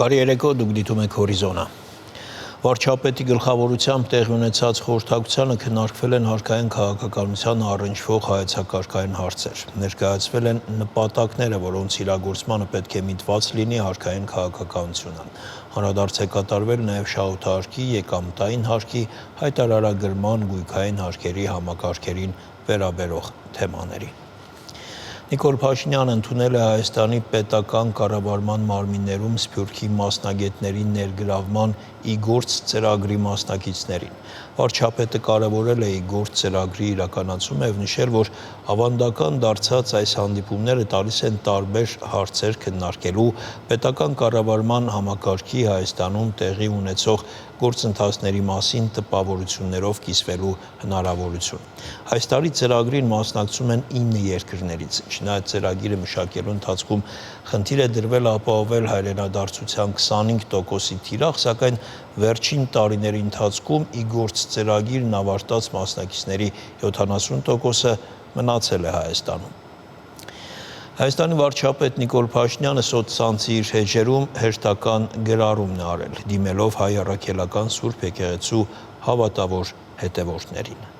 Բարի երեկո, դուք դիտում եք Հորիզոնը։ Վարչապետի գլխավորությամբ տեղի ունեցած խորհրդակցությանը քննարկվել են հարկային քաղաքականությանը առնչվող հայեցակարգային հարցեր։ Ներկայացվել են նպատակները, որոնց իրագործմանը պետք է միտված լինի հարկային քաղաքականությունը։ Հանրադարձ է կատարվել նաև շահութահարկի, եկամտային հարկի, հայտարարագրման, գույքային հարկերի համակարգերին վերաբերող թեմաների։ Նիկոլ Փաշինյանը ընդունել է Հայաստանի պետական կառավարման մարմիններում Սփյուռքի մասնագետների ներգրավման իգործ ծրագրի մասնակիցներին։ Վարչապետը կարևորել է իգործ ծրագրի իրականացումը եւ նշել, որ ավանդական դարձած այս հանդիպումները տալիս են տարբեր հարցեր քննարկելու պետական կառավարման համակարգի Հայաստանում տեղի ունեցող գործընթացների մասին տպավորություններով կիսվելու հնարավորություն։ Այս տարի ծրագրին մասնակցում են 9 երկրներից։ Չնայած ծրագիրը մշակելու ընթացքում խնդիր է դրվել ապահովել հայրենադարձության 25%-ի թիրախ, սակայն վերջին տարիների ընթացքում իգործ ծրագիրն ավարտած մասնակիցների 70%-ը մնացել է Հայաստանում։ Հայաստանի վարչապետ Նիկոլ Փաշինյանը սոցցանցի իր էջերում հերթական գրառումն է արել, դիմելով հայ առաքելական Սուրբ եկեղեցու հավատավոր հետևորդներին։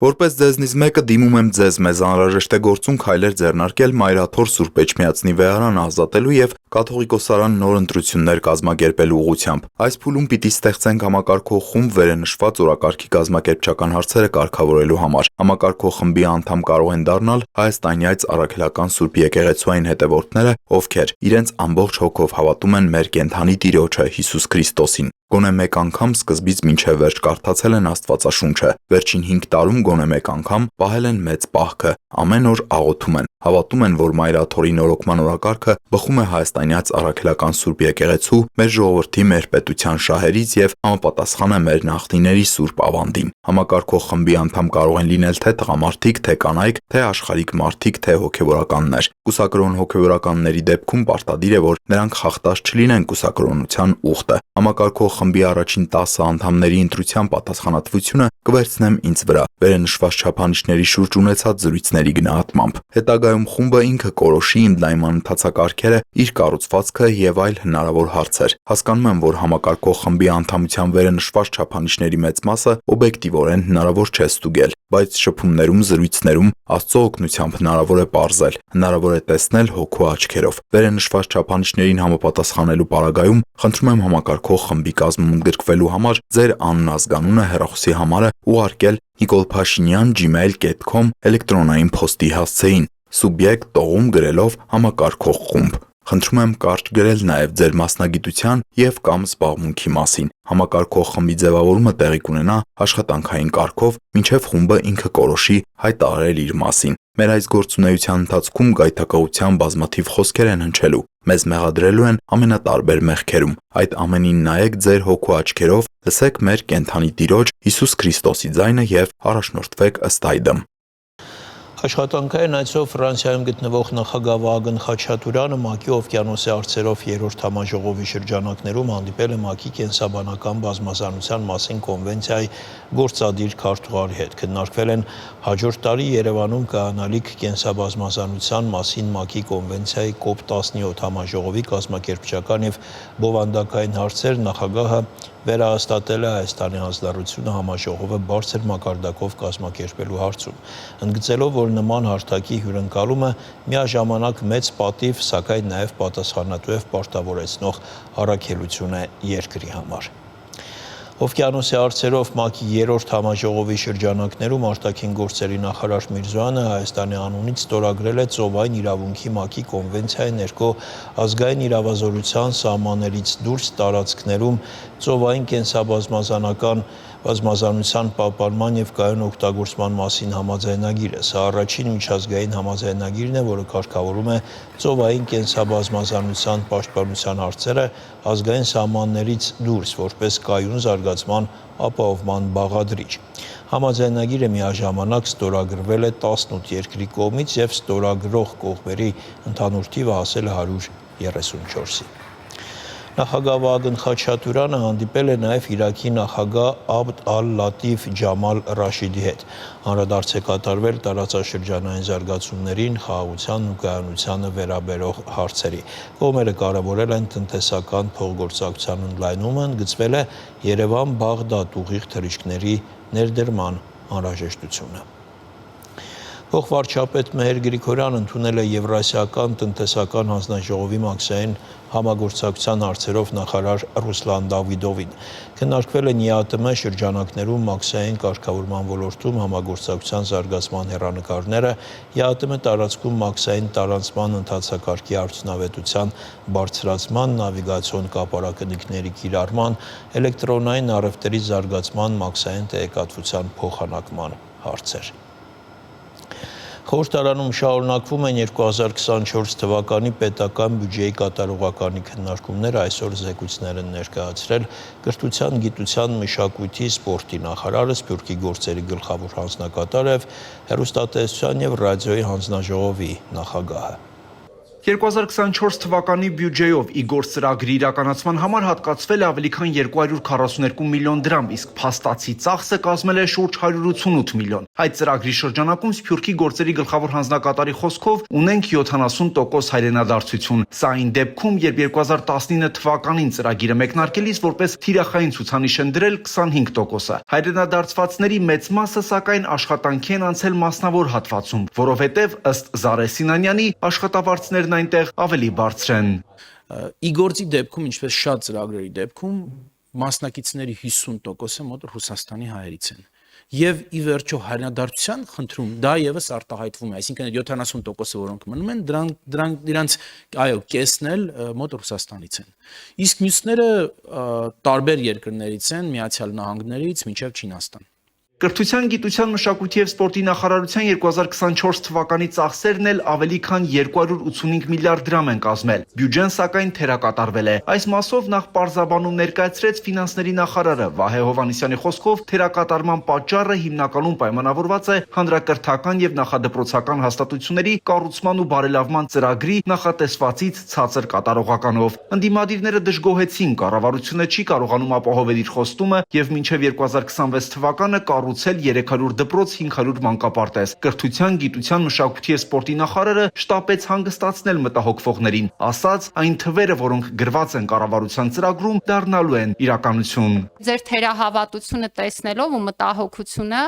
Որպես ձեզնից մեկը դիմում եմ ձեզ, մեզ անհրաժեշտ է գործուն քայլեր ձեռնարկել Մայրաթոր Սուրբ Էջմիածնի վեհարանը ազատելու եւ կաթողիկոսարան նոր ընտրություններ կազմակերպելու ուղղությամբ։ Այս փուլում պիտի ստեղծենք համակարգող խումբ վերենշված օրակարգի կազմակերպչական հարցերը կարգավորելու համար։ Համակարգող խմբի անդամ կարող են դառնալ հայաստանյաց առաքելական Սուրբ Եկեղեցուային հետևորդները, ովքեր իրենց ամբողջ հոգով հավատում են մեր կենդանի Տիրոջը Հիսուս Քրիստոսին։ Գոնե մեկ անգամ սկզբից մինչև վերջ կարդացել են Աստվածաշունչը, վերջին 5 տարում գոնե մեկ անգամ պահել են մեծ պահքը, ամեն օր աղոթում են, հավատում են, որ Մայրաթորի նորոգման օրակարգը բխում է հայաստանյաց առաքելական Սուրբ Եկեղեցու, մեր ժողովրդի, մեր պետության շահերից եւ համապատասխան է մեր նախնիների Սուրբ ավանդին։ Համակարգող խմբի անդամ կարող են լինել թե տղամարդիկ, թե կանայք, թե աշխարհիկ մարդիկ, թե հոգեվորականներ։ Կուսակրոն հոգեվորականների դեպքում պարտադիր է, որ նրանք խախտած չլինեն կուսակրոնության ուխտը։ Համակարգող խմբի առաջին 10 անդամների ընտրության պատասխանատվությունը կվերցնեմ ինձ վրա, վերենշված չափանիշների շուրջ ունեցած զրույցների գնահատմամբ։ Հետագայում խումբը ինքը կորոշի իմ դայման ընթացակարգերը, իր կառուցվածքը եւ այլ հնարավոր հարցեր։ Հասկանում եմ, որ համակարգող խմբի անդամության վերենշված չափանիշների մեծ մասը օբյեկտիվորեն հնարավոր չէ ստուգել, բայց շփումներում, զրույցներում Աստծո օգնությամբ հնարավոր է պարզել, հնարավոր է տեսնել հոգու աչքերով։ Վերենշված չափանիշներին համապատասխանելու պարագայում խնդրում եմ համակարգող խմբի կազմում ընդգրկվելու համար ձեր անուն, ազգանունը, հեռախոսի համարը ուղարկել nikolpashinyan@gmail.com էլեկտրոնային փոստի հասցեին subject տողում գրելով համակարգող խումբ։ Խնդրում եմ կարճ գրել նաև ձեր մասնագիտության եւ կամ զբաղմունքի մասին։ Համակարգող խմբի ձևավորումը տեղի կունենա աշխատանքային կարգով, մինչև խումբը ինքը կորոշի հայտարարել իր մասին։ Մեր այս գործունեության ընթացքում գայթակղության բազմաթիվ խոսքեր են հնչելու։ Մեզ մեղադրելու են ամենատարբեր մեղքերում։ Այդ ամենին նայեք ձեր հոգու աչքերով, լսեք մեր կենդանի Տիրոջ Հիսուս Քրիստոսի ձայնը եւ առաջնորդվեք ըստ այդմ։ Աշխատանքային այցով Ֆրանսիայում գտնվող նախագահ Վահագն Խաչատուրյանը ՄԱԿ-ի օվկիանոսի հարցերով 3-րդ համաժողովի շրջանակներում հանդիպել է ՄԱԿ-ի կենսաբանական բազմազանության մասին կոնվենցիայի գործադիր քարտուղարի հետ։ Քննարկվել են հաջորդ տարի Երևանում կայանալիք կենսաբազմազանության մասին ՄԱԿ-ի կոնվենցիայի COP17 համաժողովի կազմակերպչական եւ բովանդակային հարցեր։ Նախագահը վերահաստատել է Հայաստանի հանձնառությունը համաժողովը բարձր մակարդակով կազմակերպելու հարցում, ընդգծելով, որ նման հարթակի հյուրընկալումը միաժամանակ մեծ պատիվ, սակայն նաև պատասխանատու եւ պարտավորեցնող առաքելություն է երկրի համար։ Օվկիանոսի հարցերով ՄԱԿ-ի 3-րդ համաժողովի շրջանակներում արտաքին գործերի նախարար Միրզոյանը Հայաստանի անունից ստորագրել է ծովային իրավունքի ՄԱԿ-ի կոնվենցիայի ներքո ազգային իրավազորության սահմաններից դուրս տարածքներում ծովային կենսաբազմազանության պահպանման եւ կայուն օգտագործման մասին համաձայնագիրը։ Սա առաջին միջազգային համաձայնագիրն է, որը կարգավորում է ծովային կենսաբազմազանության պաշտպանության հարցերը ազգային սահմաններից դուրս, որպես կայուն զարգացման ապահովման բաղադրիչ։ Համաձայնագիրը միաժամանակ ստորագրվել է 18 երկրի կողմից եւ ստորագրող կողմերի ընդհանուր թիվը հասել է 134-ի։ Նախագահ Վահագն Խաչատուրյանը հանդիպել է նաև Իրաքի նախագահ Աբդ ալ-Լատիֆ Ջամալ Ռաշիդի հետ։ Անդրադարձ է կատարվել տարածաշրջանային զարգացումներին, խաղաղությանն ու կայունությանը վերաբերող հարցերի։ Կողմերը կարևորել են տնտեսական փոխգործակցության ընդլայնումը, ընդգծվել է Երևան-Բաղդադ ուղիղ թռիչքների ներդրման անհրաժեշտությունը։ Փոխվարչապետ Մեհեր Գրիգորյանը ընդունել է Եվրասիական տնտեսական հանձնաժողովի մաքսային համագործակցության հարցերով նախարար Ռուսլան Դավիդովին։ Քննարկվել են ԵԱՏՄ շրջանակներում մաքսային կարգավորման ոլորտում համագործակցության զարգացման հեռանկարները, ԵԱՏՄ տարածքում մաքսային տարանցման ընթացակարգի արդյունավետության բարձրացման, նավիգացիոն կապարակնիկների կիրառման, էլեկտրոնային առևտրի զարգացման, մաքսային տեղեկատվության փոխանակման հարցեր։ Խորհրդարանում շարունակվում են 2024 թվականի պետական բյուջեի կատարողականի քննարկումները, այսօր զեկույցներ են ներկայացրել Կրթության, գիտության, մշակույթի, սպորտի նախարարը, Սփյուռքի գործերի գլխավոր հանձնակատարը և հեռուստատեսության և ռադիոյի հանձնաժողովի նախագահը։ 2024 թվականի բյուջեով Իգոր ծրագրի իրականացման համար հատկացվել է ավելի քան 242 միլիոն դրամ, իսկ փաստացի ծախսը կազմել է շուրջ 188 միլիոն։ Այդ ծրագրի շրջանակում Սփյուռքի գործերի գլխավոր հանձնակատարի խոսքով ունենք 70% հայրենադարձություն։ Սա այն դեպքում, երբ 2019 թվականին ծրագիրը մեկնարկելիս որպես թիրախային ցուցանիշ են դրել 25%-ը։ Հայրենադարձվածների մեծ մասը սակայն աշխատանքի են անցել մասնավոր հատվածում, որովհետև ըստ Զարե Սինանյանի աշխատավարձներն այնտեղ ավելի բարձր են։ Իգորձի դեպքում, ինչպես շատ ծրագրերի դեպքում, մասնակիցների 50%-ը մոտ Ռուսաստանի հայերից են։ Եվ ի վերջո հայրենադարձության խնդրում դա եւս արտահայտվում է, այսինքն 70%-ը, որոնք մնում են, դրանց կեսն էլ մոտ Ռուսաստանից են։ Իսկ մյուսները տարբեր երկրներից են, Միացյալ Նահանգներից մինչև Չինաստան։ Կրթության, գիտության, մշակույթի և սպորտի նախարարության 2024 թվականի ծախսերն էլ ավելի քան 285 միլիարդ դրամ են կազմել։ Բյուջեն սակայն թերակատարվել է։ Այս մասով նախ պարզաբանում ներկայացրեց ֆինանսների նախարարը Վահե Հովհաննիսյանի խոսքով թերակատարման պատճառը հիմնականում պայմանավորված է հանրակրթական և նախադպրոցական հաստատությունների կառուցման ու բարելավման ծրագրի նախատեսվածից ցածր կատարողականով։ Ընդդիմադիրները դժգոհեցին, կառավարությունը չի կարողանում ապահովել իր խոստումը և մինչև 2026 թվականը կառուցել 300 դպրոց, 500 մանկապարտեզ։ Կրթության, գիտության, մշակույթի և սպորտի նախարարը շտապեց հանգստացնել մտահոգվողներին, ասաց, այն թվերը, որոնք գրված են կառավարության ծրագրում, դառնալու են իրականություն։ Ձեր թերահավատությունը տեսնելով ու մտահոգությունը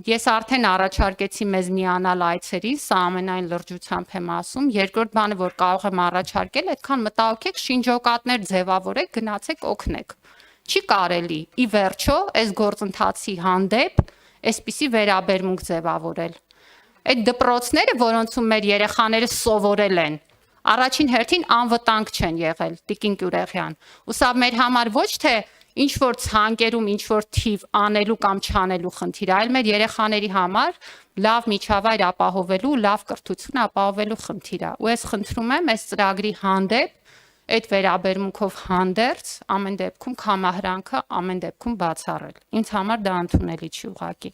ես արդեն առաջարկեցի մեզ միանալ այցերի, սա ամենայն լրջությամբ եմ ասում։ Երկրորդ բանը, որ կարող եմ առաջարկել, այդքան մտահոգեք, շինջոկատներ ձևավորեք, գնացեք օգնեք։ Չի կարելի ի վերջո այս գործընթացի հանդեպ այսպիսի վերաբերմունք ձևավորել։ Այդ դպրոցները, որոնցում մեր երեխաները սովորել են, առաջին հերթին անվտանգ չեն եղել, Տիկին Կյուրեղյան։ Ու սա մեր համար ոչ թե ինչ որ ցանկերում ինչ որ թիվ անելու կամ չանելու խնդիր, այլ մեր երեխաների համար լավ միջավայր ապահովելու, լավ կրթություն ապահովելու խնդիր է։ Ու ես խնդրում եմ այս ծրագրի հանդեպ այդ վերաբերմունքով հանդերձ ամեն դեպքում կամահրանքը ամեն դեպքում բացառել։ Ինձ համար դա ընդունելի չի ուղղակի։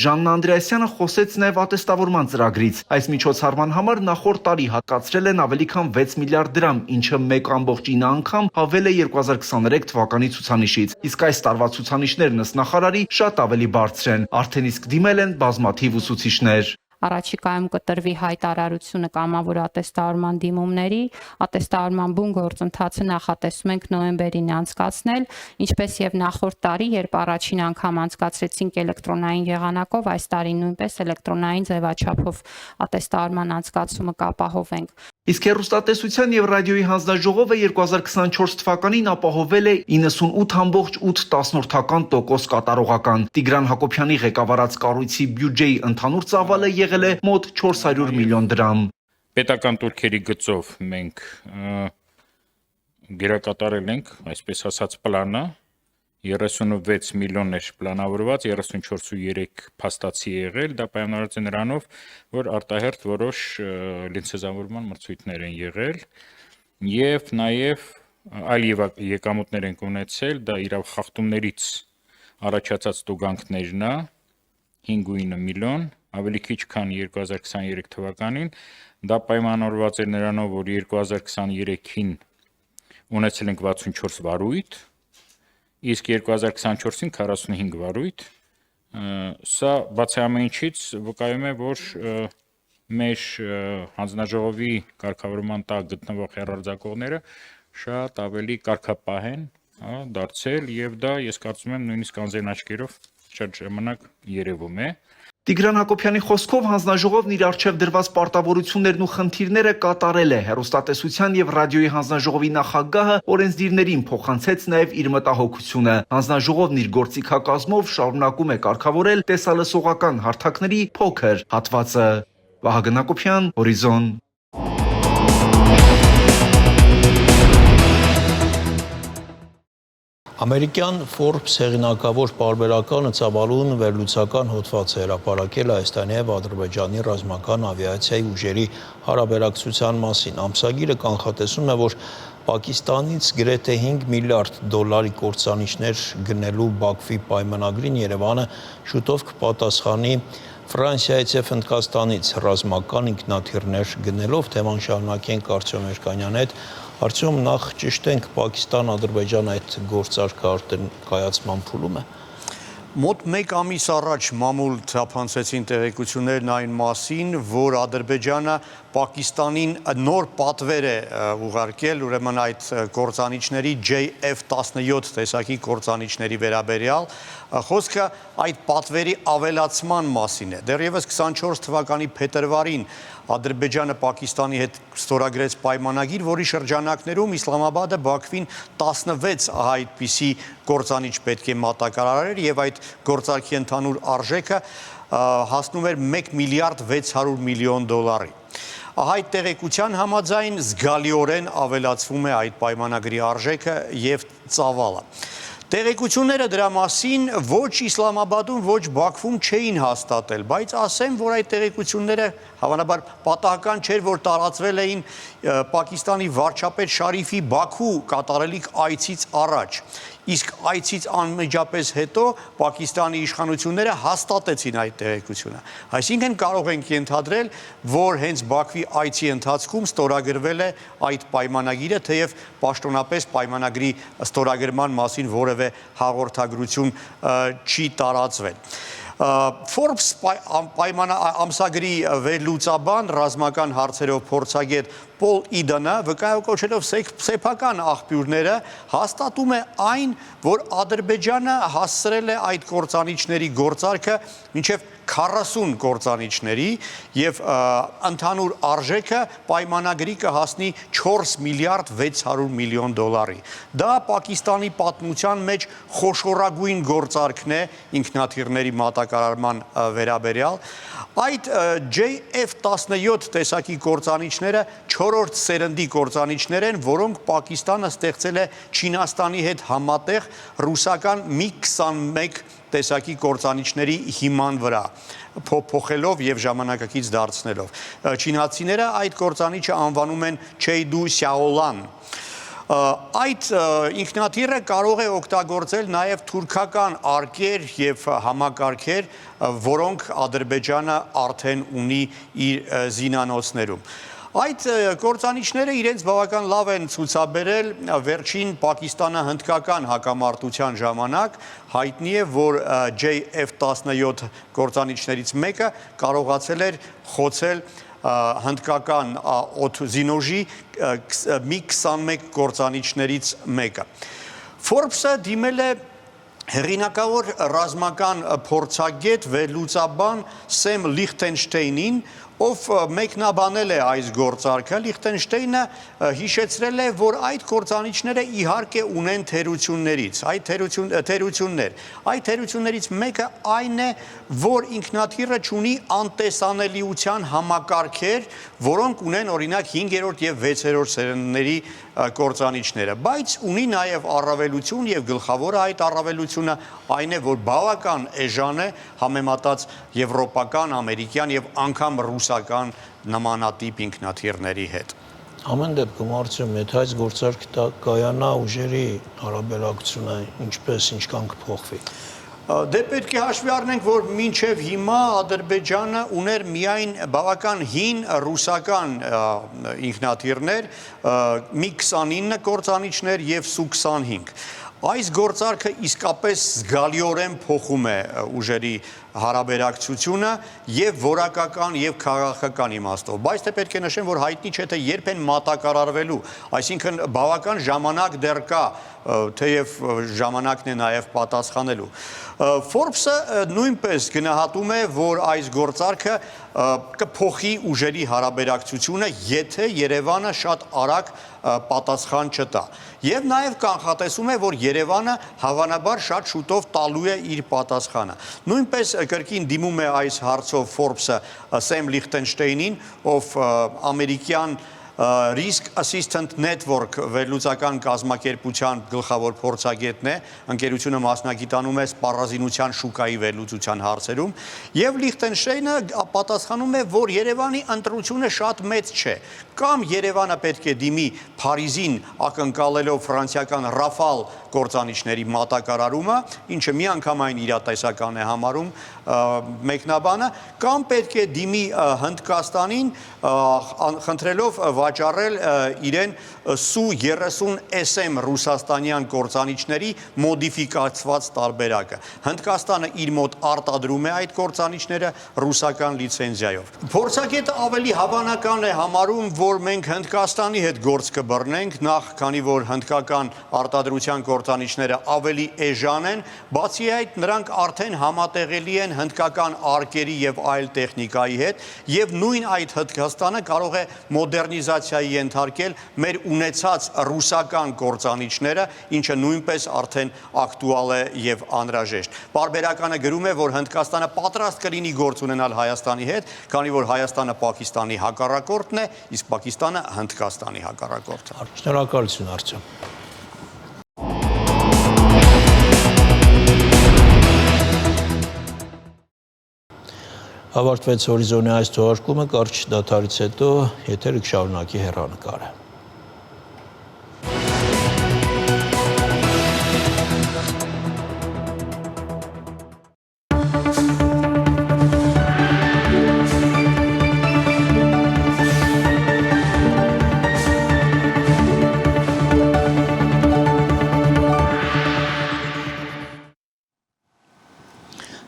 Ժաննա Անդրեասյանը խոսեց նաև ատեստավորման ծրագրից։ Այս միջոցառման համար նախորդ տարի հատկացրել են ավելի քան 6 միլիարդ դրամ, ինչը 1.9 անգամ ավել է 2023 թվականի ցուցանիշից։ Իսկ այս տարվա ցուցանիշներն ըստ նախարարի շատ ավելի բարձր են։ Արդեն իսկ դիմել են բազմաթիվ ուսուցիչներ։ Առաջիկայում կտրվի հայտարարությունը կամավոր ատեստավորման դիմումների, ատեստավորման բուն գործընթացը նախատեսում ենք նոյեմբերին անցկացնել, ինչպես եւ նախորդ տարի, երբ առաջին անգամ անցկացրեցինք էլեկտրոնային եղանակով, այս տարի նույնպես էլեկտրոնային ձևաչափով ատեստավորման անցկացումը կապահովենք։ Իսկ հեռուստատեսության և ռադիոյի հանձնաժողովը 2024 թվականին ապահովել է 98.8% կատարողական։ Տիգրան Հակոբյանի ղեկավարած կառույցի բյուջեի ընդհանուր ծավալը եղել է մոտ 400 միլիոն դրամ։ Պետական տուրքերի գծով մենք գերակատարել ենք, այսպես ասած, պլանը 36 միլիոն էր պլանավորված, 34.3 փաստացի եղել, դա պայմանավորված է նրանով, որ արտահերթ որոշ լիցենզավորման մրցույթներ են եղել եւ նաեւ այլ եկամուտներ են ունեցել, դա իրավախախտումներից առաջացած տուգանքներն է 5.9 միլիոն, ավելի քիչ քան 2023 թվականին, դա պայմանավորված է նրանով, որ 2023-ին ունեցել ենք 64 վարույթ, իսկ 2024-ին 45 վարույթ։ Սա բացի ամեն ինչից վկայում է, որ մեր հանձնաժողովի կարգավորման տակ գտնվող հեռարձակողները շատ ավելի կարգապահ են դարձել, եւ դա ես կարծում եմ նույնիսկ անձեն աչքերով շատ ժամանակ երևում է։ Տիգրան Հակոբյանի խոսքով հանձնաժողովն իր առջև դրված պարտավորություններն ու խնդիրները կատարել է։ Հեռուստատեսության եւ ռադիոյի հանձնաժողովի նախագահը օրենսդիրներին փոխանցեց նաեւ իր մտահոգությունը։ Հանձնաժողովն իր գործիքակազմով շարունակում է կարգավորել տեսալսողական հարթակների փոքր հատվածը։ Վահագն Հակոբյան, Հորիզոն։ Ամերիկյան Forbes հեղինակավոր պարբերականը ծավալուն վերլուծական հոդված է հրապարակել Հայաստանի եւ Ադրբեջանի ռազմական ավիացիայի ուժերի հարաբերակցության մասին։ Ամսագիրը կանխատեսում է, որ Պակիստանից գրեթե $5 միլիարդ կործանիչներ գնելու Բաքվի պայմանագրին Երևանը շուտով կպատասխանի Ֆրանսիայից եւ Հնդկաստանից ռազմական ինքնաթիռներ գնելով։ Թեման շարունակենք Արտյոմ Երկանյանի հետ։ Արդյոք նախ ճիշտ ենք Պակիստան-Ադրբեջան այդ գործարքը կայացման փուլում է։ Մոտ 1 ամիս առաջ մամուլ թափանցեցին տեղեկություններն այն մասին, որ Ադրբեջանը Պակիստանին նոր պատվեր է ուղարկել, ուրեմն այդ կործանիչների JF-17 տեսակի կործանիչների վերաբերյալ, խոսքը այդ պատվերի ավելացման մասին է։ Դեռևս 24 թվականի փետրվարին Ադրբեջանը Պակիստանի հետ ստորագրեց պայմանագիր, որի շրջանակներում Իսլամաբադը Բաքվին 16 այդպիսի կործանիչ պետք է մատակարարեր եւ այդ գործարքի ընդհանուր արժեքը հասնում էր $1 միլիարդ 600 միլիոն։ Այդ տեղեկության համաձայն զգալիորեն ավելացվում է այդ պայմանագրի արժեքը եւ ծավալը։ Տեղեկությունները դրա մասին ոչ Իսլամաբադում, ոչ Բաքվում չէին հաստատել, բայց ասեմ, որ այդ տեղեկությունները հավանաբար պատահական չէր, որ տարածվել էին Պակիստանի վարչապետ Շարիֆի Բաքու կատարելիք այցից առաջ։ Իսկ այցից անմիջապես հետո Պակիստանի իշխանությունները հաստատեցին այդ տեղեկությունը։ Այսինքն կարող ենք ենթադրել, որ հենց Բաքվի այցի ընթացքում ստորագրվել է այդ պայմանագիրը, թեև պաշտոնապես պայմանագրի ստորագրման մասին որևէ հաղորդագրություն չի տարածվել։ Forbes ամսագրի վերլուծաբան, ռազմական հարցերով փորձագետ Պոլ Իդանը վկայակոչելով սեփական աղբյուրները հաստատում է այն, որ Ադրբեջանը հասցրել է այդ կործանիչների գործարքը մինչև 40 կործանիչների եւ ընդհանուր արժեքը պայմանագրի կհասնի $4 միլիարդ 600 միլիոն։ Դա Պակիստանի պատմության մեջ խոշորագույն գործարքն է ինքնաթիռների մատակարարման վերաբերյալ։ Այդ JF-17 տեսակի կործանիչները 4-րդ սերնդի կործանիչներ են, որոնք Պակիստանը ստեղծել է Չինաստանի հետ համատեղ ռուսական MiG-21 տեսակի կործանիչների հիման վրա, փոխելով եւ ժամանակակից դարձնելով։ Չինացիները այդ կործանիչը անվանում են Չեյդու Սյաոլան։ Այդ ինքնաթիռը կարող է օգտագործել նաև թուրքական արկեր եւ համակարգեր, որոնք Ադրբեջանը արդեն ունի իր զինանոցներում։ Այդ կործանիչները իրենց բավական լավ են ցուցաբերել վերջին Պակիստանը-հնդկական հակամարտության ժամանակ։ Հայտնի է, որ JF-17 կործանիչներից մեկը կարողացել էր խոցել հնդկական զինոժի MiG-21 կործանիչներից մեկը։ Forbes-ը դիմել է հեղինակավոր ռազմական փորձագետ վերլուծաբան Սեմ Լիխտենշտեյնին, ով մեկնաբանել է այս գործարքը։ Լիխտենշտեյնը հիշեցրել է, որ այդ կործանիչները իհարկե ունեն թերություններից, այդ թերություններից մեկը այն է, որ ինքնաթիռը ունի անտեսանելիության համակարգեր, որոնք ունեն օրինակ 5-րդ եւ 6-րդ սերնդների կործանիչները, բայց ունի նաև առավելություն եւ գլխավորը այդ առավելությունը այն է, որ բավական էժան է համեմատած եվրոպական, ամերիկյան եւ անգամ ռուսական նմանատիպ ինքնաթիռների հետ։ Ամեն դեպքում արդյոք եթե այս գործարքը կայանա ուժերի հարաբերակցությունը ինչպես ինչքան կփոխվի։ Դե պետք է հաշվի առնենք, որ մինչև հիմա Ադրբեջանը ուներ միայն բավական հին ռուսական ինքնաթիռներ, մի 29 կործանիչներ եւ Su-25։ Այս գործարքը իսկապես զգալիորեն փոխում է ուժերի հարաբերակցությունը եւ որակական եւ քաղաքական իմաստով, բայց դե պետք է նշեմ, որ հայտնի չէ թե երբ են մատակարարվելու, այսինքն բավական ժամանակ դեռ կա, թեև ժամանակն է նաեւ պատասխանելու։ Forbes-ը նույնպես գնահատում է, որ այս գործարքը կփոխի ուժերի հարաբերակցությունը, եթե Երևանը շատ արագ պատասխան չտա։ Եվ նաև կանխատեսում է, որ Երևանը հավանաբար շատ շուտով տալու է իր պատասխանը։ Նույնպես կրկին դիմում է այս հարցով Forbes-ը Սեմ Լիխտենշտեյնին, ով ամերիկյան Risk Assistant Network վերլուծական կազմակերպության գլխավոր փորձագետն է, ընկերությունը մասնագիտանում է սպառազինության շուկայի վերլուծության հարցերում, եւ Լիխտենշտեյնը պատասխանում է, որ Երևանի ընտրությունը շատ մեծ չէ, կամ Երևանը պետք է դիմի Փարիզին ակնկալելով ֆրանսիական Rafale կործանիչների մատակարարումը, ինչը միանգամայն իրատեսական է համարում մեկնաբանը, կամ պետք է դիմի Հնդկաստանին, խնդրելով վաճառել իրեն Su-30SM ռուսաստանյան կործանիչների մոդիֆիկացված տարբերակը։ Հնդկաստանը իր մոտ արտադրում է այդ կործանիչները ռուսական լիցենզիայով։ Փորձագետը ավելի հավանական է համարում, որ մենք Հնդկաստանի հետ գործ կբռնենք, նախ քանի որ հնդկական արտադրության կործանիչները ավելի էժան են, բացի այդ նրանք արդեն համատեղելի են հնդկական արկերի եւ այլ տեխնիկայի հետ, եւ նույն այդ Հնդկաստանը կարող է մոդեռնիզացիայի ենթարկել մեր ունեցած ռուսական կործանիչները, ինչը նույնպես արդեն ակտուալ է եւ անհրաժեշտ։ Պարբերականը գրում է, որ Հնդկաստանը պատրաստ կլինի գործ ունենալ Հայաստանի հետ, քանի որ Հայաստանը Պակիստանի հակառակորդն է, իսկ Պակիստանը Հնդկաստանի հակառակորդը։ Շնորհակալություն, Արտյոմ։ Ավարտվեց Հորիզոնի այս թողարկումը, կարճ դադարից հետո եթերը կշարունակի հեռանկարը։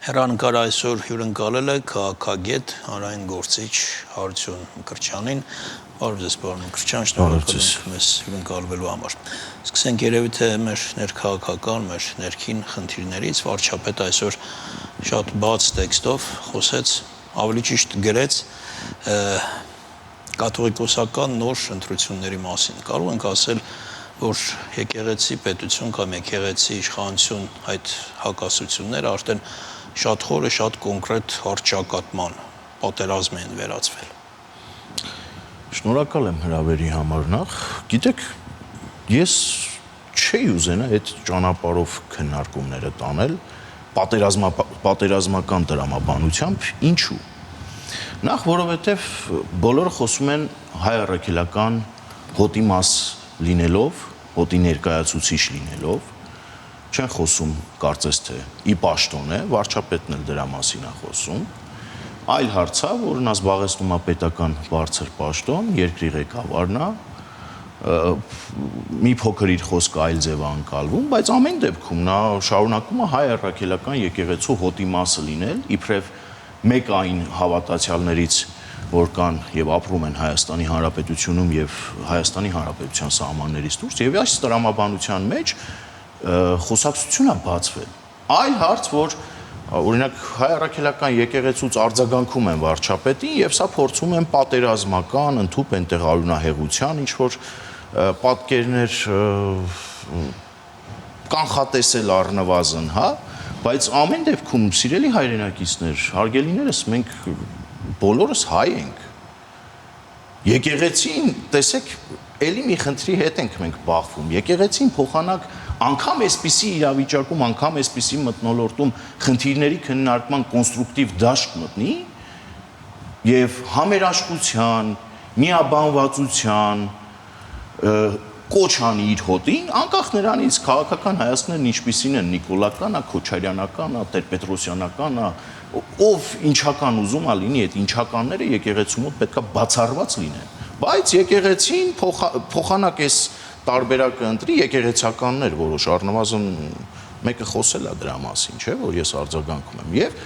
Հեռանկարը այսօր հյուրընկալել է քաղաքագետ, հանրային գործիչ Հարություն Մկրտչյանին։ Բարև ձեզ, պարոն Մկրտչյան, շնորհակալ ենք մեզ հյուրընկալվելու համար։ Սկսենք երևի թե մեր ներքաղաքական, մեր ներքին խնդիրներից։ Վարչապետը այսօր շատ բաց տեքստով խոսեց, ավելի ճիշտ գրեց կաթողիկոսական նոր ընտրությունների մասին։ Կարող ենք ասել, որ եկեղեցի պետություն կամ եկեղեցի իշխանություն այդ հակասությունները արդեն շատ խորը, շատ կոնկրետ հարճակատման պատերազմի են վերածվել։ Շնորհակալ եմ հրավերի համար նախ։ Գիտեք, ես չէի ուզենա այդ ճանապարհով քննարկումները տանել պատերազմական դրամաբանությամբ, ինչու։ Նախ որովհետև բոլորը խոսում են հայ առաքելական հոտի մաս լինելով, հոտի ներկայացուցիչ լինելով, չեն խոսում կարծես թե ի պաշտոն է, վարչապետն էլ դրա մասին է խոսում, այլ հարց է, որն զբաղեցնում է պետական բարձր պաշտոն, երկրի ղեկավարն է, մի փոքր իր խոսքը այլ ձև է անցալվում, բայց ամեն դեպքում նա շարունակում է հայ առաքելական եկեղեցու հոտի մասը լինել, իբրև մեկ այն հավատացյալներից, որ կան եւ ապրում են Հայաստանի Հանրապետությունում եւ Հայաստանի Հանրապետության սահմաններից դուրս, եւ այս տրամաբանության մեջ խոսակցություն է բացվել։ Այլ հարց, որ օրինակ հայ առաքելական եկեղեցուց արձագանքում են վարչապետին եւ սա փորձում են պատերազմական, ընդհուպ այնտեղ արյունահեղության ինչ որ պատկերներ կանխատեսել առնվազն, հա, բայց ամեն դեպքում սիրելի հայրենակիցներ, հարգելիներս, մենք բոլորս հայ ենք։ Եկեղեցին, տեսեք, էլի մի խնդրի հետ ենք մենք բախվում։ Եկեղեցին փոխանակ անգամ այսպիսի իրավիճակում, անգամ այսպիսի մթնոլորտում խնդիրների քննարկման կոնստրուկտիվ դաշտ մտնի եւ համերաշխության, միաբանվածության, կոչ անի իր հոտին, անկախ նրանից քաղաքական հայացքներն ինչպիսին են, նիկոլական, քոչարյանական, տեր-պետրոսյանական, ով ինչական ուզում ա լինի, այդ ինչականները եկեղեցու մոտ պետքա բացառված լինեն։ Բայց եկեղեցին փոխանակ էս տարբերակը ընտրի եկեղեցականներ որոշ, առնվազն մեկը խոսել է դրա մասին, չէ՞, որ ես արձագանքում եմ։ Եվ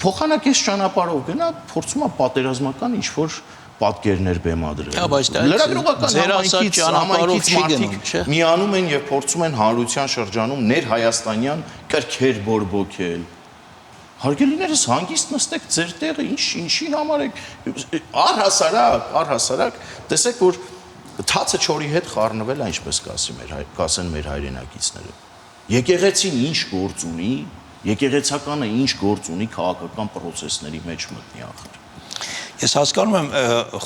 փոխանակ էս ճանապարհով գնա, փորձում է պատերազմական ինչ-որ պատկերներ բեմադրել։ Լրագրողական համայնքից մարդիկ միանում են եւ փորձում են հանրության շրջանում ներհայաստանյան կրքեր բորբոքել։ Հարգելիներս հանգիստ նստեք ձեր տեղը, ինչի համար եք առհասարակ, տեսեք որ թացը չորի հետ խառնվել է, ինչպես կասեն մեր հայրենակիցները։ Եկեղեցին ինչ գործ ունի, եկեղեցականը ինչ գործ ունի քաղաքական process-ների մեջ մտնի ախր։ Ես հասկանում եմ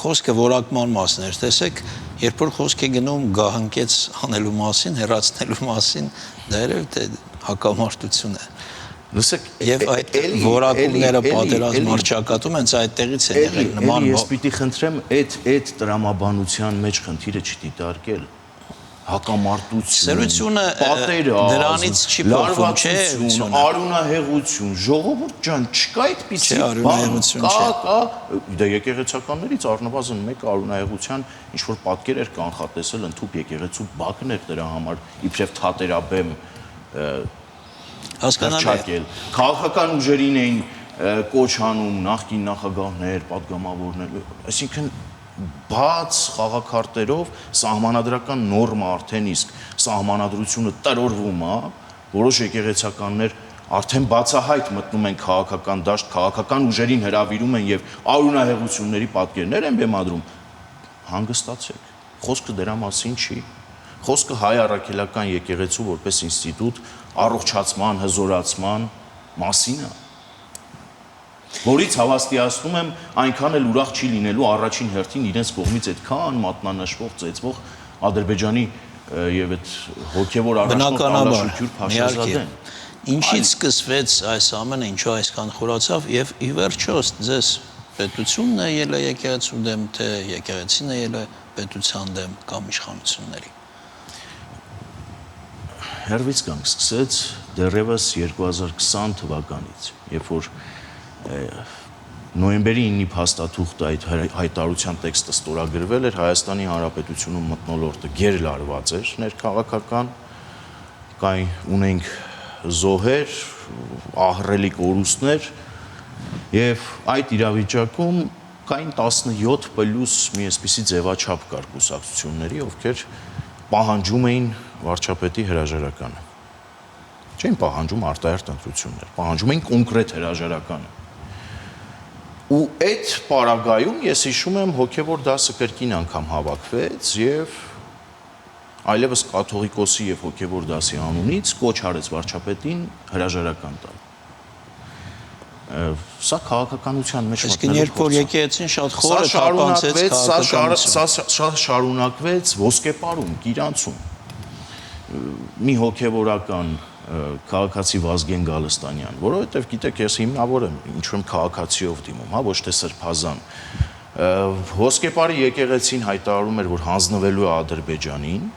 խոսքը որակման մասն էր, տեսեք, երբ որ խոսք է գնում գահանկեց անելու մասին, հեռացնելու մասին, դա երևի թե հակամարտություն է։ Լսեք, եւ այդ որակումները պատերազմ արճակատում հենց այդտեղից են եղել նման։ Ես պիտի խնդրեմ այդ տրամաբանության մեջ խնդիրը չդիտարկել։ Հակամարտություն, դրանից չի փոխվում, չէ՞, արունահեղություն, ժողովուրդ ջան, չկա այդպիսի բան, կա, դա եկեղեցականներից առնվազն մեկը արունահեղության ինչ որ պատկեր էր կանխատեսել ընդհանուր եկեղեցու բակն էր դրա համար իբրև թատերաբեմ հասկանալի։ Քաղաքական ուժերին էին կոչ անում նախկին նախագահներ, պատգամավորներ, այսինքն բաց խաղաքարտերով սահմանադրական նորմա արդեն իսկ սահմանադրությունը տրորվում է, որոշ եկեղեցականներ արդեն բացահայտ մտնում են քաղաքական դաշտ, քաղաքական ուժերին հրավիրում են եւ արունահեղությունների պատկերներ են բեմադրում, հանգստացեք, խոսքը դրա մասին չի, խոսքը հայ առաքելական եկեղեցու որպես ինստիտուտ առողջացման, հզորացման մասին է, որից հավաստիացնում եմ այնքան էլ ուրախ չի լինելու առաջին հերթին իրենց կողմից այդքան մատնանշվող, ծեծվող Ադրբեջանի եւ այդ հոգեվոր առաջնորդ Փաշազադեն։ Ինչից սկսվեց այս ամենը, ինչու այսքան խորացավ եւ ի վերջո ձեզ պետությունն է ելը եկեղեցու դեմ, թե եկեղեցին է ելը պետության դեմ կամ իշխանությունների։ Հերվից կանգ սկսեց դեռևս 2020 թվականից, երբ որ նոյեմբերի 9-ի փաստաթուղթը այդ հայտարարության տեքստը ստորագրվել էր, Հայաստանի Հանրապետությունում մթնոլորտը գերլարված էր ներքաղաքական, ունենք զոհեր, ահռելի կորուստներ եւ այդ իրավիճակում կային 17 պլյուս մի այսպիսի ձևաչափ կար կուսակցությունների, ովքեր պահանջում էին վարչապետի հրաժարականը։ Չէին պահանջում արտահերթ ընտրություններ, պահանջում էին կոնկրետ հրաժարականը։ Ու այդ պարագայում ես հիշում եմ հոգևոր դասը կրկին անգամ հավաքվեց եւ այլևս կաթողիկոսի եւ հոգևոր դասի անունից կոչ արեց վարչապետին հրաժարական տալ։ Սա քաղաքականության մեջ մտնելու։ Իսկ երբ որ եկեղեցին շատ խորը թափանցեց քաղաքականություն, սա շարունակվեց ոսկեպարում, Կիրանցում։ Մի հոգևորական քաղաքացի Վազգեն Գալստանյան, որովհետև գիտեք, ես հիմնավոր եմ, ինչու եմ քաղաքացիով դիմում, հա, ոչ թե սրբազան։ Ոսկեպարի եկեղեցին հայտարարում էր, որ հանձնվելու է Ադրբեջանին։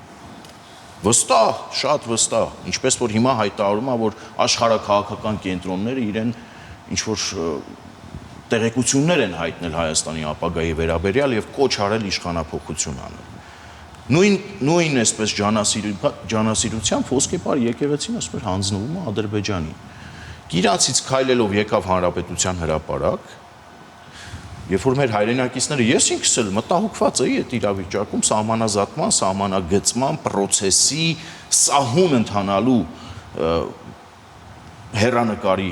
Վստահ, շատ վստահ, ինչպես որ հիմա հայտարարում է, որ աշխարհաքաղաքական կենտրոնները իրեն ինչ որ տեղեկություններ են հայտնել Հայաստանի ապագայի վերաբերյալ եւ կոչ արել իշխանափոխություն անել։ Նույն այսպես ջանասիրությամբ ոսկեպար եկեղեցին ասում էր հանձնվում է Ադրբեջանին։ Կիրանցից քայլելով եկավ Հանրապետության հրապարակ, երբ որ մեր հայրենակիցները ես ինքս էլ մտահոգված էի այդ իրավիճակում սահմանազատման, սահմանագծման process-ի սահուն ընթանալու հերանեկարի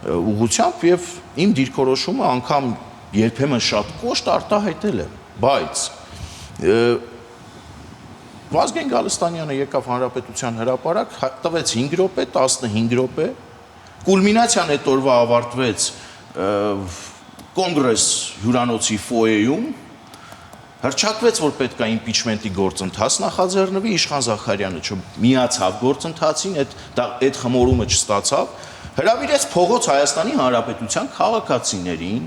ուղղությամբ եւ իմ դիրքորոշումը անգամ երբեմն շատ կոշտ արտահայտել եմ, բայց Վազգեն Գալստանյանը եկավ Հանրապետության հրապարակ, տվեց 5 րոպե, 15 րոպե, կուլմինացիան այդ օրվա ավարտվեց կոնգրես հյուրանոցի ֆոյեում, հռչակվեց, որ պետք է իմպիչմենտի գործընթաց նախաձեռնվի, Իշխան Զախարյանը չմիացավ գործընթացին, այդ խմորումը չստացավ, հրավիրեց փողոց Հայաստանի Հանրապետության քաղաքացիներին,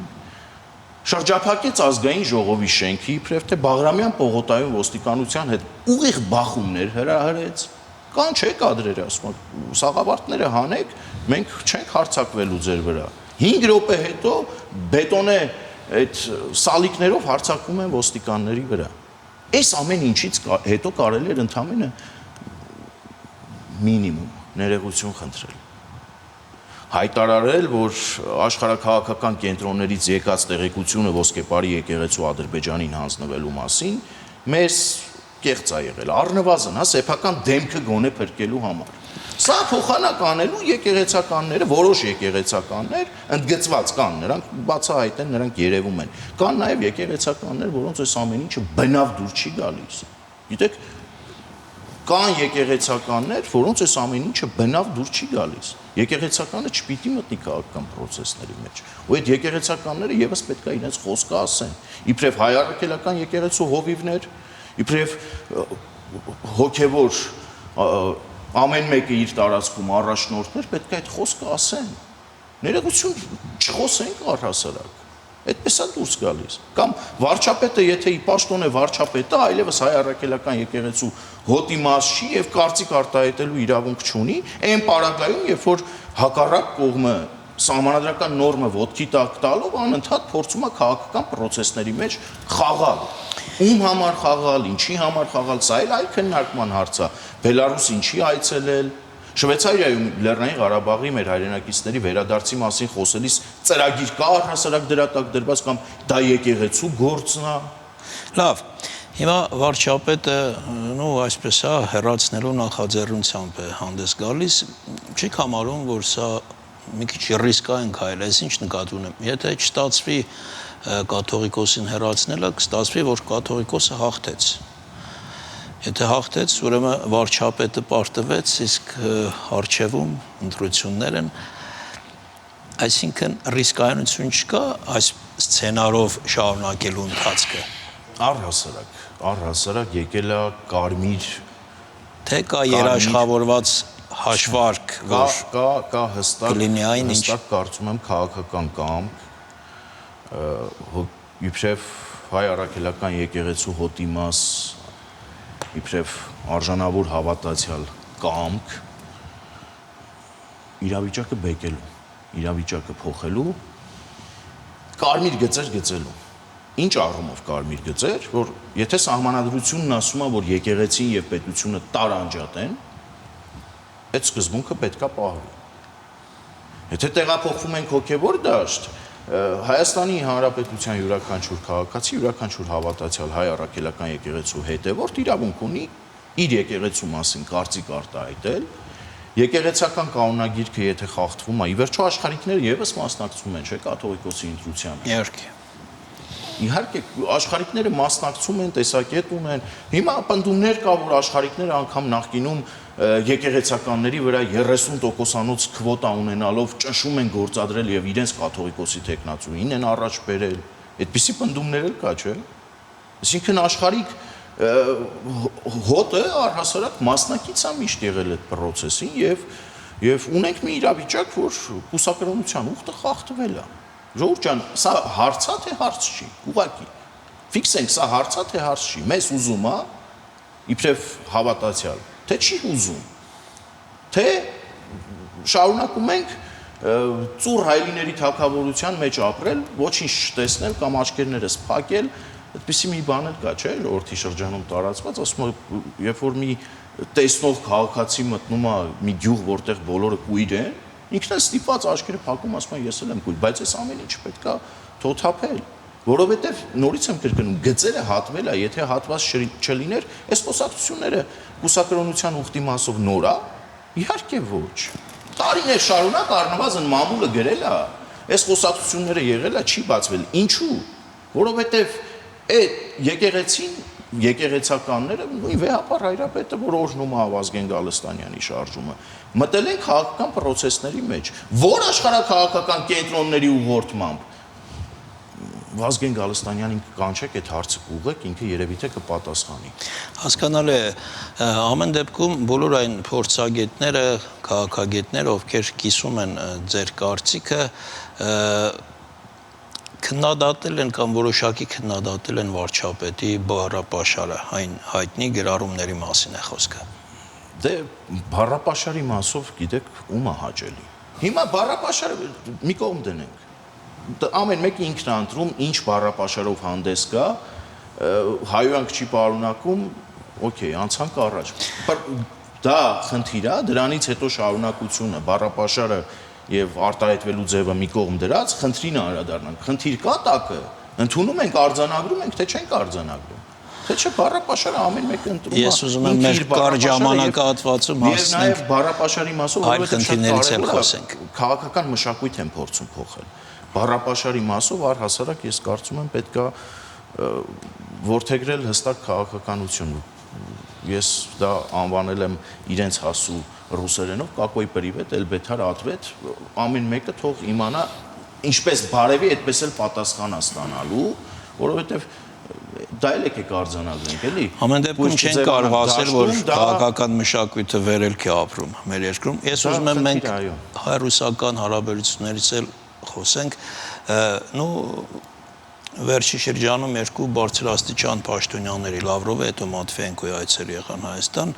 շրջափակեց ազգային ժողովի շենքի, իբրև թե Բաղրամյան պողոտայում ոստիկանության հետ ուղիղ բախումներ հրահրեց։ Կան չէ կադրերը, ասում եմ, սաղավարտները հանեք, մենք չենք հարձակվելու ձեր վրա։ 5 րոպե հետո բետոնե այդ սալիկներով հարձակվում են ոստիկանների վրա։ Այս ամեն ինչից հետո կարելի էր ընդամենը մինիմում ներողություն խնդրել։ Հայտարարել, որ աշխարհաքաղաքական կենտրոններից եկած տեղեկությունը ոսկեպարի եկեղեցու Ադրբեջանին հանձնվելու մասին մեզ կեղծ է եղել, առնվազն, սեփական դեմքը գոնե փրկելու համար։ Սա փոխանակ անելու եկեղեցականները, որոշ եկեղեցականներ ընդգծված կան, նրանք բացահայտ են, նրանք երևում են։ Կան նաև եկեղեցականներ, որոնց այս ամեն ինչը բնավ դուր չի գալիս։ Գիտեք, կան եկեղեցականներ, որոնց այս ամեն ինչը բնավ դուր չի գալիս։ Եկեղեցականը չպիտի մտնի քաղաքական process-ների մեջ։ Ու այդ եկեղեցականները եւս պետք է իրենց խոսքը ասեն։ Իբրև հայ առաքելական եկեղեցու հովիվներ, իբրև հոգևոր ամեն մեկը իր տարածքում առաջնորդներ պետք է այդ խոսքը ասեն։ Ներողություն չխոսենք առհասարակ։ Այդպես է դուրս գալիս։ Կամ վարչապետը, եթե ի պաշտոն է վարչապետը, այլևս հայ առաքելական եկեղեցու հոտի մաս չի եւ կարծիք արտահայտելու իրավունք չունի, այն պարագայում, երբ որ հակառակ կողմը սահմանադրական նորմը ոտքի տակ տալով անընդհատ փորձում է քաղաքական process-ների մեջ խաղալ։ Ում համար խաղալ, ինչի համար խաղալ, սա էլ այլ քննարկման հարց է։ Բելարուս ինչի այցելել, Շվեյցարիայում Լեռնային Ղարաբաղի մեր հայրենակիցների վերադարձի մասին խոսելիս ծրագիր կա առհասարակ դրա տակ դրված կամ դա եկեղեցու գործն է։ Լավ, հիմա վարչապետը, այսպես է, հեռացնելու նախաձեռնությամբ է հանդես գալիս, չի համարում, որ սա մի քիչ ռիսկային քայլ է, ինչ նկատի ունեմ։ Եթե չստացվի կաթողիկոսին հեռացնելը, կստացվի, որ կաթողիկոսը հաղթեց։ Եթե հաղթեց, ուրեմն վարչապետը պարտվեց, իսկ արչևում ընտրություններ են, այսինքն ռիսկայնություն չկա այս սցենարով շարունակելու ընթացքը։ Առհասարակ եկել է կարմիր, թե կա երաշխավորված հաշվարկ, որ կա հստակ կարծում եմ քաղաքական կամք, իբրև հայ առաքելական եկեղեցու հոտի մաս, իբրև արժանավոր հավատացյալ կամք իրավիճակը բեկելու, իրավիճակը փոխելու, կարմիր գծեր գծելու։ Ինչ առումով կարմիր գծեր, որ եթե սահմանադրությունն ասում է, որ եկեղեցին եւ պետությունը տարանջատ են, այդ սկզբունքը պետքա պահվի։ Եթե տեղափոխվում ենք հոգևոր դաշտ, Հայաստանի Հանրապետության յուրաքանչյուր քաղաքացի, յուրաքանչյուր հավատացյալ հայ առաքելական եկեղեցու հետևորդ իրավունք ունի իր եկեղեցու մասին կարծիք արտահայտել, եկեղեցական կանոնագիրքը եթե խախտվում է, ի վերջո աշխարհիկները եւս մասնակցում են, չէ՞, կաթողիկոսի ընտրությանը։ Իհարկե, աշխարհիկները մասնակցում են, տեսակետ ունեն։ Հիմա պնդումներ կա, որ աշխարհիկները անգամ նախկինում եկեղեցականների վրա 30%-անոց քվոտա ունենալով ճնշում են գործադրել եւ իրենց կաթողիկոսի տեխնացուին են առաջ բերել։ Այդպիսի պնդումներ էլ կա, չէ՞։ Այսինքն աշխարհիկ հոտը առհասարակ մասնակից է միշտ եղել այդ process-ին եւ ունենք մի իրավիճակ, որ կուսակրոնության ուխտը խախտվել է։ Ժողովուրդ ջան, սա հարց է թե հարց չի, ուղղակի։ Ֆիքսենք, սա հարց է թե հարց չի։ Մեզ ուզում է, իբրև հավատացյալ, թե չի ուզում։ Թե շարունակում ենք ծուռ հայլիների թագավորության մեջ ապրել, ոչինչ չտեսնել կամ աչքերներս փակել, այդպիսի մի բան էլ կա, չէ՞, ժողովրդի շրջանում տարածված, ասում է, երբ որ մի տեսնող քաղաքացի մտնում է մի գյուղ, որտեղ բոլորը կույր են, ինքն է ստիպված աչքերը փակում, ասում է, ես էլ եմ կույր, բայց այս ամեն ինչ պետք է թոթափել, որովհետև նորից եմ կրկնում, գծերը հատվել է, եթե հատված չլիներ, այս խոսակցությունները կուսակրոնության ուխտի մասով նոր է, իհարկե ոչ։ Տարիներ շարունակ առնվազն մամուլը գրել է, այս խոսակցությունները եղել է, չի բացվել։ Ինչու՞։ Որովհետև այդ եկեղեցին, եկեղեցականները, նույն վեհապար հայրապետը, որ օրհնում է Վազգեն Գալստանյանի շարժումը, մտել են քաղաքական process-ների մեջ, որ աշխարհաքաղաքական կենտրոնների ուղղորդմամբ Վազգեն Գալստանյանին կանչեք այդ հարցը կուղեք, ինքը երևի թե կպատասխանի։ Հասկանալի է, ամեն դեպքում բոլոր այն փորձագետները, քաղաքագետները, ովքեր կիսում են ձեր կարծիքը, քննադատել են կամ որոշակի քննադատել են վարչապետի բառապաշարը, այն հայտնի գրառումների մասին է խոսքը։ Դե բառապաշարի մասով գիտեք ում է հաճելի։ Հիմա բառապաշարը մի կողմ դնենք։ Ամեն մեկը ինքն է ընտրում ինչ բառապաշարով հանդես գա, հայոյանք չի պարունակում, օքեյ, անցանք առաջ։ Դա խնդիր է, դրանից հետո շարունակությունը, բառապաշարը եւ արտահայտվելու ձևը մի կողմ դրած, խնդրին անդրադառնանք։ Խնդիր կա տակը, ընդունում ենք, արձանագրում ենք, թե չենք արձանագրում։ Թե չէ բառապաշարը ամեն մեկը ընտրում է։ Ես ուզում եմ մեր կարճ ժամանակահատվածում հասնենք եւ բառապաշարի մասով այլ խնդիրներից էլ խոսենք։ Քաղաքական մշակույթ են փորձում փոխել։ Բառապաշարի մասով առհասարակ ես կարծում եմ պետքա ворթեգրել հստակ քաղաքականություն։ Ես դա անվանել եմ իրենց հասու ռուսերենով какой привет, эльбетар ответ, ամեն մեկը թող իմանա ինչպես բարևի, այդպես էլ պատասխան ստանալու, որովհետեւ դա էլ եկեք արձանագրենք, էլի։ Ամեն դեպքում չեն կարող ասել, որ քաղաքական մշակույթը վերելք է ապրում մեր երկրում։ Ես ուզում եմ մենք հայ-ռուսական հարաբերություններից էլ խոսենք, վերջի շրջանում երկու բարձրաստիճան պաշտոնյաների Լավրովը, հետո Մատվիենկոյի այցեր եղան Հայաստան,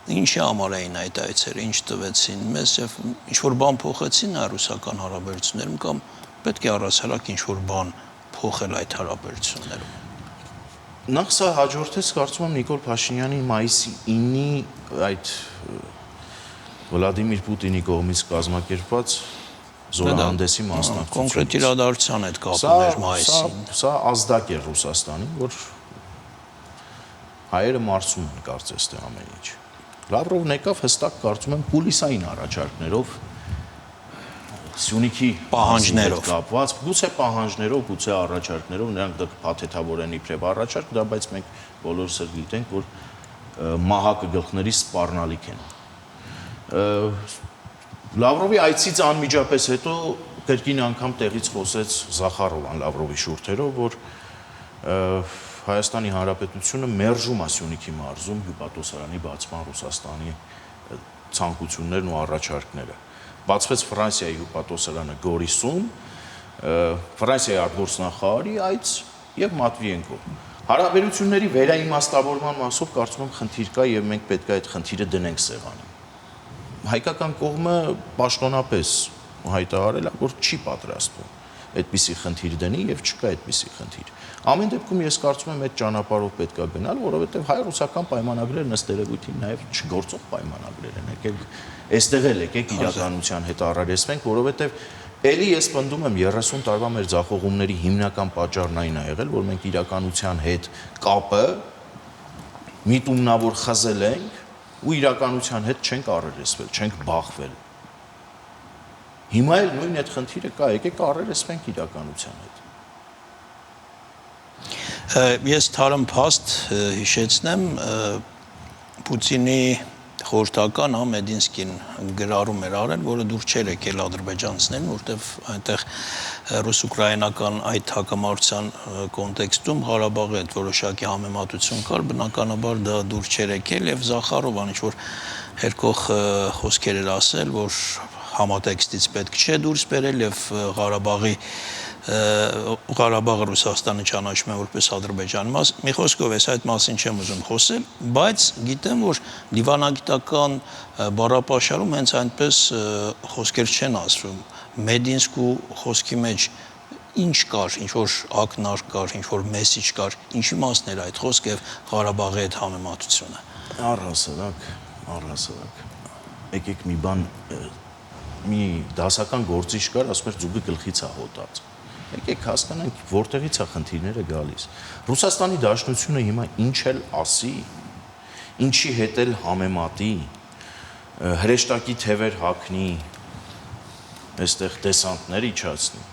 ինչի համար էին այդ այցերը, ինչ տվեցին մեզ եւ ինչ որ բան փոխեցին հայ-ռուսական հարաբերություններում կամ պետք է առասարակ ինչ որ բան փոխել այդ հարաբերություններում։ Նախ սա հաջորդեց կարծում եմ Նիկոլ Փաշինյանի մայիսի 9-ի այդ Վլադիմիր Պուտինի կողմից կազմակերպված զորահանդեսի մասնակցությունից։ Կոնկրետ իրադարձության հետ կապում էր մայիսին։ Սա ազդակ էր Ռուսաստանին, որ հայերը մարսում են կարծես թե ամեն ինչ։ Լավրովն եկավ հստակ կարծում եմ կուլիսային առաջարկներով Սյունիքի պահանջներով կապված, գուցե պահանջներով, գուցե առաջարկներով, նրանք դա փաթեթավորեն իբրև առաջարկ, դա բայց մենք բոլորս էլ գիտենք, որ մահակը գլխների սպառնալիք են։ Լավրովի այցից անմիջապես հետո կրկին անգամ տեղից խոսեց Զախարովան Լավրովի շուրթերով, որ Հայաստանի Հանրապետությունը մերժում է Սյունիքի մարզում հյուպատոսարանի բացման Ռուսաստանի ցանկություններն ու առաջարկները։ Բացվեց Ֆրանսիայի հյուպատոսարանը Գորիսում, Ֆրանսիայի արտգործնախարարի այց եւ Մատվիենկո։ Հարաբերությունների վերաիմաստավորման մասով կարծում եմ խնդիր կա եւ մենք պետք է այդ խնդիրը դնենք սեղանին։ Հայկական կողմը պաշտոնապես հայտարարել է, որ չի պատրաստվում այդպիսի խնդիր դնի եւ չկա այդպիսի խնդիր։ Ամեն դեպքում ես կարծում եմ այդ ճանապարհով պետք է գնալ, որովհետեւ հայ-ռուսական պայմանագրերն ըստ երևույթին նաեւ չգործող պայմանագրեր են։ Եկեք այստեղ էլ եկեք իրականության հետ առերեսվենք, որովհետեւ ելի ես պնդում եմ 30 տարվա մեր ձախողումների հիմնական պատճառն այն է եղել, որ մենք իրականության հետ կապը միտումնավոր խզել ենք ու իրականության հետ չենք առերեսվել, չենք բախվել։ Հիմա էլ նույն այդ խնդիրը կա, եկեք առերեսվենք իրականության հետ։ Ես թարմ փաստ հիշեցնեմ Պուտինի խորհրդական Մեդինսկին գրառում էր արել, որը դուր չէր եկել ադրբեջանցիներին, որտեղ այնտեղ ռուս-ուկրաինական այդ հակամարտության կոնտեքստում Ղարաբաղի հետ որոշակի համեմատություն կար, բնականաբար դա դուր չէր եկել եւ Զախարովան ինչ որ երկող խոսքեր էր ասել, որ համատեքստից պետք չէ դուրս բերել եւ Ղարաբաղը Ռուսաստանը ճանաչում է որպես Ադրբեջանի մաս։ Մի խոսքով ես այդ մասին չեմ ուզում խոսել, բայց գիտեմ, որ դիվանագիտական բառապաշարում հենց այնպես խոսքեր չեն ասվում։ Մեդինսկու խոսքի մեջ ինչ կար, ինչ որ ակնարկ կար, ինչ որ մեսիջ կար, ինչի մասն էր այդ խոսքը եւ Ղարաբաղի հետ համեմատությունը։ Առհասարակ։ Եկեք մի բան մի դասական գործիչ կար, ասում էր ձուկը գլխից է հոտած։ Եկեք հասկանանք որտեղից է խնդիրները գալիս։ Ռուսաստանի Դաշնությունը հիմա ինչ էլ ասի, ինչի հետ էլ համեմատի, հրեշտակի թևեր հագնի, այստեղ դեսանտներ իջացնի,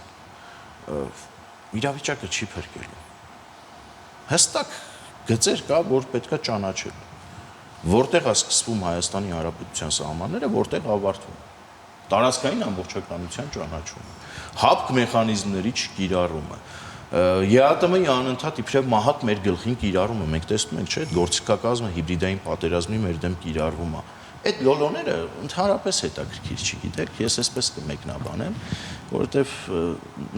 իրավիճակը չի փրկելու։ Հստակ գծեր կա, որ պետքա ճանաչել։ Որտեղ է սկսվում Հայաստանի Հանրապետության սահմանները, որտեղ ավարտվում։ Տարածքային ամբողջականության ճանաչումը, հապկ մեխանիզմների չկիրառումը, ԵԱՏՄ-ի անընդհատ իբրև մահակ մեր գլխին կիրառումը, մենք տեսնում ենք, չէ՞, գործիքակազմը հիբրիդային պատերազմի մեր դեմ կիրառվում է։ Այդ լոլոները ընդհանրապես հետաքրքիր չգիտեք, ես այսպես կմեկնաբանեմ, որովհետև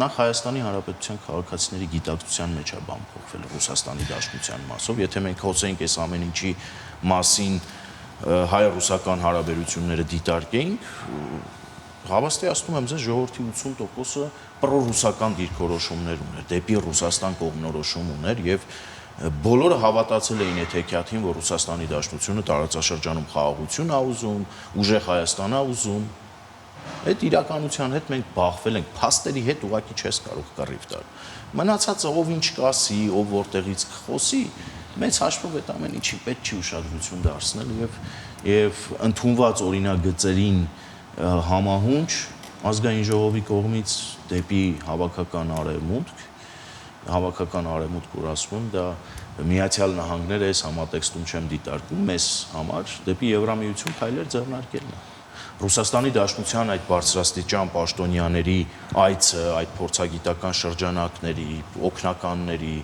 նախ Հայաստանի Հանրապետության քաղաքացիների գիտակցության մեջ է բան փոխվել Ռուսաստանի Դաշնության մասով, եթե մենք խոսենք այս ամեն ինչի մասին հայ-ռուսական հարաբերությունները դիտարկեինք, հավաստիացնում եմ ձեզ ժողովրդի 80%-ը պրոռուսական դիրքորոշումներ ուներ, դեպի Ռուսաստան կողմնորոշում ուներ եւ բոլորը հավատացել էին այդ հեքիաթին, որ Ռուսաստանի Դաշնությունը տարածաշրջանում խաղաղություն է ուզում, ուժեղ Հայաստան է ուզում։ Այդ իրականության հետ մենք բախվել ենք, փաստերի հետ ուղղակի չես կարող կռիվ տալ։ Մնացածը ով ինչ կասի, ով որտեղից կխոսի, մեծ հաշվով այդ ամեն ինչի պետք չի ուշադրություն դարձնել եւ ընդունված օրինագծերին համահունչ ազգային ժողովի կողմից դեպի հավաքական արևմուտք, որ ասում եմ, դա Միացյալ Նահանգները այս համատեքստում չեմ դիտարկում, մեզ համար դեպի Եվրամիություն քայլեր ձեռնարկելն է։ Ռուսաստանի Դաշնության այդ բարձրաստիճան պաշտոնյաների այցը, այդ փորձագիտական շրջանակների, օգնականների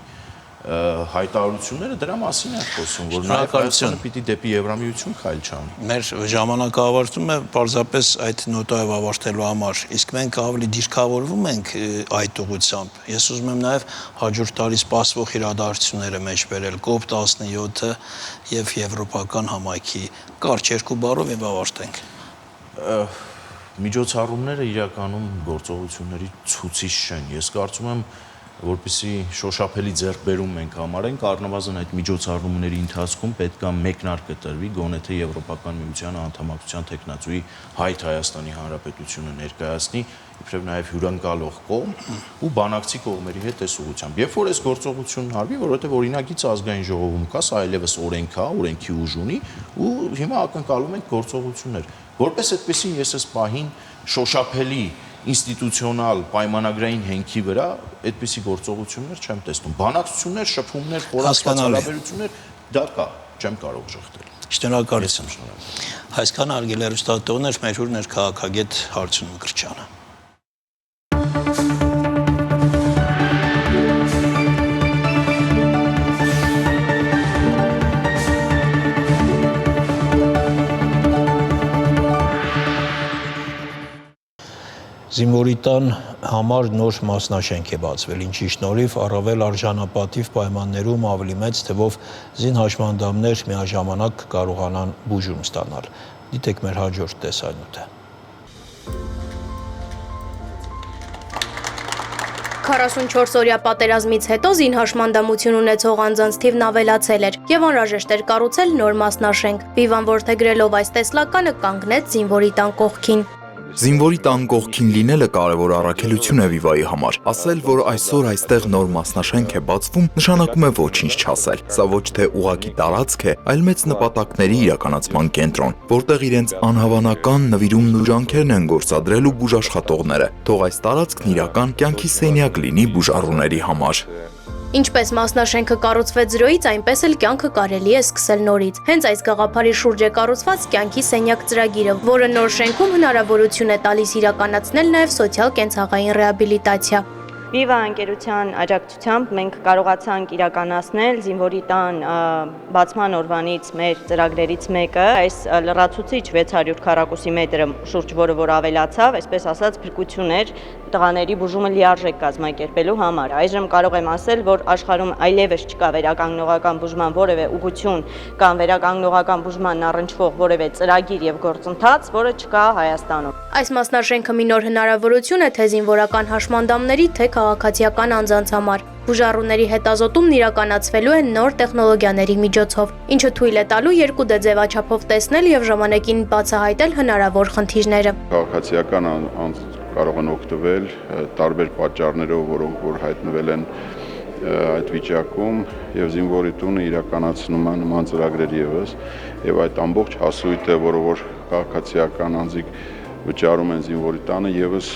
հայտարարությունները դրա մասին են խոսում, որ նաև Հայաստանը պիտի դեպի Եվրամիություն քայլ չանի։ Մեր ժամանակը ավարտվում է պարզապես այդ նոտայով ավարտելու համար, իսկ մենք ավելի դիրքավորվում ենք այդ ուղղությամբ։ Ես ուզում եմ նաև հաջորդ տարի սպասվող իրադարձությունները մեջ բերել, COP17-ը եւ եվրոպական համայնքի կարճ երկու բառով եւ ավարտենք։ Միջոցառումները իրականում գործողությունների ցուցիչ չեն։ Ես կարծում եմ, որպեսզի շոշափելի ձեռքբերում մենք համարենք, առնվազն այդ միջոցառումների ընթացքում պետք է մեկնարկը տրվի, գոնե թե Եվրոպական միության անդամակցության տեխնացուի հայտ Հայաստանի Հանրապետությունը ներկայացնի, իբրև նաև հյուրընկալող կողմ ու բանակցի կողմերի հետ այս ուղղությամբ։ Երբ որ այս գործողությունն արվի, որովհետև օրինագիծը ազգային ժողովում կա, սա այլևս օրենք է, օրենքի ուժ ունի, ու հիմա ակնկալում ենք գործողություններ։ Որպես այդպեսին ես այս պահին շոշափելի ինստիտուցիոնալ պայմանագրային հենքի վրա այդպիսի գործողություններ չեմ տեսնում։ Բանակցություններ, շփումներ, խորացված հարաբերություններ դա կա, չեմ կարող շղթել։ Շնորհակալություն։ Այսքան արգել հեռուստատողներ, մեր հյուրն էր քաղաքագետ Հարություն Մկրտչյանը։ Զինվորի տան համար նոր մասնաշենք է բացվել, ինչի շնորհիվ առավել արժանապատիվ պայմաններում ավելի մեծ թվով զինհաշմանդամներ միաժամանակ կարողանան բուժում ստանալ։ Դիտեք մեր հաջորդ տեսանյութը։ 44-օրյա պատերազմից հետո զինհաշմանդամություն ունեցող անձանց թիվն ավելացել էր եւ անհրաժեշտ էր կառուցել նոր մասնաշենք։ Վիվան որդեգրելով այս տեսլականը կանգնեց զինվորի տան կողքին։ Զինվորի տան կողքին լինելը կարևոր առաքելություն է Վիվայի համար։ Ասել, որ այսօր այստեղ նոր մասնաշենք է բացվում, նշանակում է ոչինչ չասել։ Սա ոչ թե ուղղակի տարածք է, այլ մեծ նպատակների իրականացման կենտրոն, որտեղ իրենց անհավանական նվիրումն ու ջանքերն են գործադրել ու բուժաշխատողները։ Թող այս տարածքն իրական կյանքի սենյակ լինի բուժառուների համար։ Ինչպես մասնաշենքը կառուցվեց զրոյից, այնպես էլ կյանքը կարելի է սկսել նորից։ Հենց այս գաղափարի շուրջ է կառուցված կյանքի սենյակ ծրագիրը, որը նոր շենքում հնարավորություն է տալիս իրականացնել նաև սոցիալ-կենցաղային ռեաբիլիտացիա։ Վիվա ընկերության աջակցությամբ մենք կարողացանք իրականացնել զինվորի տան բացման օրվանից մեր ծրագրերից մեկը, այս լրացուցիչ 600 քառակուսի մետրը շուրջ որը որ ավելացավ, այսպես ասած փրկություն էր տղաների բուժումը լիարժեք կազմակերպելու համար։ Այժմ կարող եմ ասել, որ աշխարհում այլևս չկա վերականգնողական բուժման որևէ ուղղություն կամ վերականգնողական բուժման առնչվող որևէ ծրագիր եւ գործընթաց, որը չկա Հայաստանում։ Այս մասնաշենքը մի նոր հնարավորություն է թե զինվորական հաշմանդամների, թե քաղաքացիական անձանց համար։ Բուժառուների հետազոտումն իրականացվելու է նոր տեխնոլոգիաների միջոցով, ինչը թույլ է տալու 2D ձևաչափով տեսնել եւ ժամանակին բացահայտել հնարավոր խնդիրները։ Քաղաքացիական կարող են օգտվել տարբեր պատճառներով, որոնք որ հայտնվել են այդ վիճակում եւ զինվորի տունը իրականացնում է նման ծրագրեր եւս եւ այդ ամբողջ հասույթը, որը որ քաղաքացիական անձիկ վճարում են զինվորի տանը եւս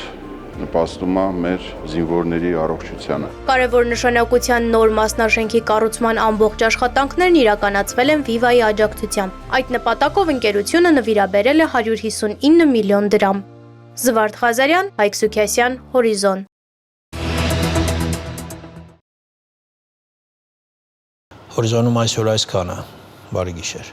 նպաստում է մեր զինվորների առողջությանը։ Կարևոր նշանակության նոր մասնաշենքի կառուցման ամբողջ աշխատանքներն իրականացվել են Վիվայի աջակցությամբ։ Այդ նպատակով ընկերությունը նվիրաբերել է 159 միլիոն դրամ։ Զվարթ Ղազարյան, Հայկ Սուքիասյան, Հորիզոն։ Հորիզոնում այսօր այսքանը։ Բարի գիշեր։